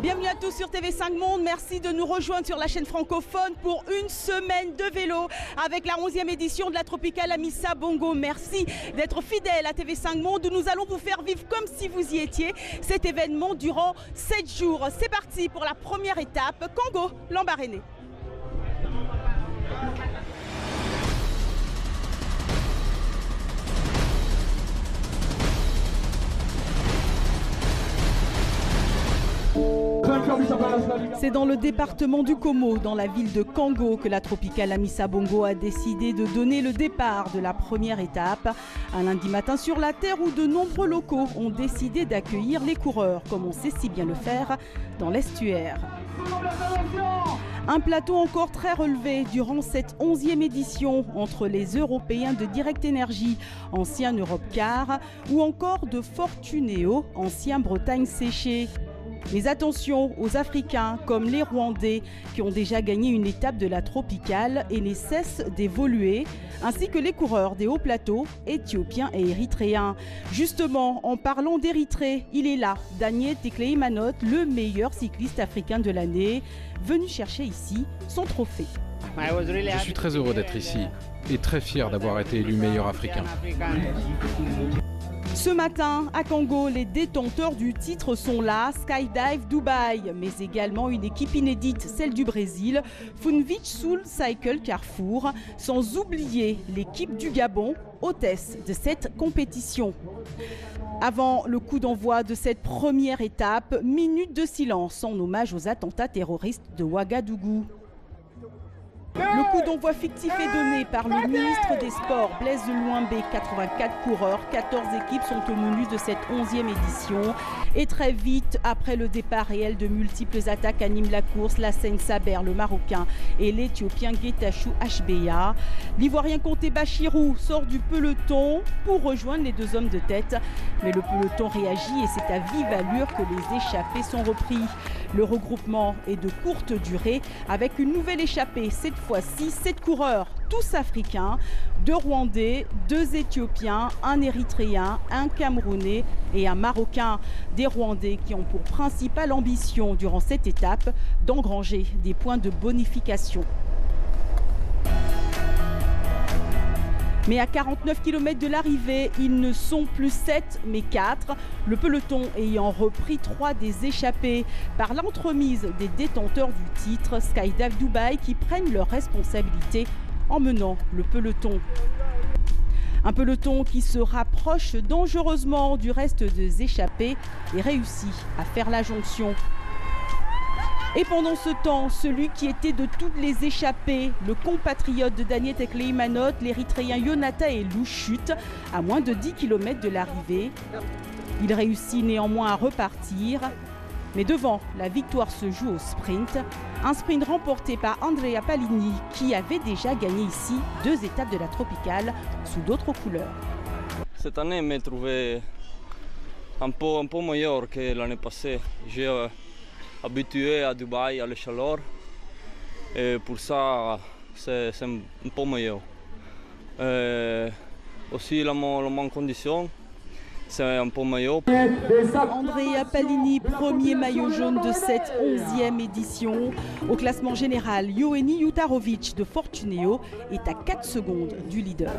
Bienvenue à tous sur TV5 Monde, merci de nous rejoindre sur la chaîne francophone pour une semaine de vélo avec la 11e édition de la Tropicale Amissa Bongo. Merci d'être fidèle à TV5 Monde où nous allons vous faire vivre comme si vous y étiez cet événement durant 7 jours. C'est parti pour la première étape, Congo, Lambaréné. C'est dans le département du Komo, dans la ville de Kango, que la Tropicale Amissa Bongo a décidé de donner le départ de la première étape. Un lundi matin sur la terre où de nombreux locaux ont décidé d'accueillir les coureurs, comme on sait si bien le faire dans l'estuaire. Un plateau encore très relevé durant cette 11e édition entre les Européens de Direct Energy, ancien Europcar, ou encore de Fortunéo, ancien Bretagne séchée. Mais attention aux Africains comme les Rwandais qui ont déjà gagné une étape de la Tropicale et ne cessent d'évoluer, ainsi que les coureurs des hauts plateaux, éthiopiens et érythréens. Justement, en parlant d'Érythrée, il est là, Daniel Tekle-Imanot, le meilleur cycliste africain de l'année, venu chercher ici son trophée. Je suis très heureux d'être ici et très fier d'avoir été élu meilleur africain. Ce matin, à Kango, les détenteurs du titre sont là, Skydive Dubaï, mais également une équipe inédite, celle du Brésil, Funvic Soul Cycle Carrefour, sans oublier l'équipe du Gabon, hôtesse de cette compétition. Avant le coup d'envoi de cette première étape, minute de silence en hommage aux attentats terroristes de Ouagadougou. Le coup d'envoi fictif est donné par le ministre des Sports, Blaise Louimbé. 84 coureurs, 14 équipes sont au menu de cette 11e édition. Et très vite, après le départ réel de multiples attaques animent la course, la Seine Saber, le Marocain, et l'Éthiopien Getachew HBA. L'Ivoirien Conté Bachirou sort du peloton pour rejoindre les deux hommes de tête. Mais le peloton réagit et c'est à vive allure que les échappés sont repris. Le regroupement est de courte durée avec une nouvelle échappée, cette fois-ci 7 coureurs, tous africains, 2 Rwandais, 2 Éthiopiens, un Érythréen, un Camerounais et un Marocain. Des Rwandais qui ont pour principale ambition durant cette étape d'engranger des points de bonification. Mais à 49 km de l'arrivée, ils ne sont plus 7 mais 4. Le peloton ayant repris 3 des échappés par l'entremise des détenteurs du titre, Skydive Dubaï, qui prennent leurs responsabilités en menant le peloton. Un peloton qui se rapproche dangereusement du reste des échappés et réussit à faire la jonction. Et pendant ce temps, celui qui était de toutes les échappées, le compatriote de Daniel Tekle-Imanot, l'Érythréen Yonata Elou, chute à moins de 10 km de l'arrivée. Il réussit néanmoins à repartir. Mais devant, la victoire se joue au sprint. Un sprint remporté par Andrea Palini qui avait déjà gagné ici 2 étapes de la Tropicale sous d'autres couleurs. Cette année, je me trouvais un peu meilleur que l'année passée. J'ai habitué à Dubaï, à la chaleur, et pour ça, c'est un peu meilleur. Aussi, la mon condition, c'est un peu meilleur. Andrea Palini, premier maillot jaune de cette 11e édition. Au classement général, Yoeni Jutarovic de Fortunéo est à 4 secondes du leader.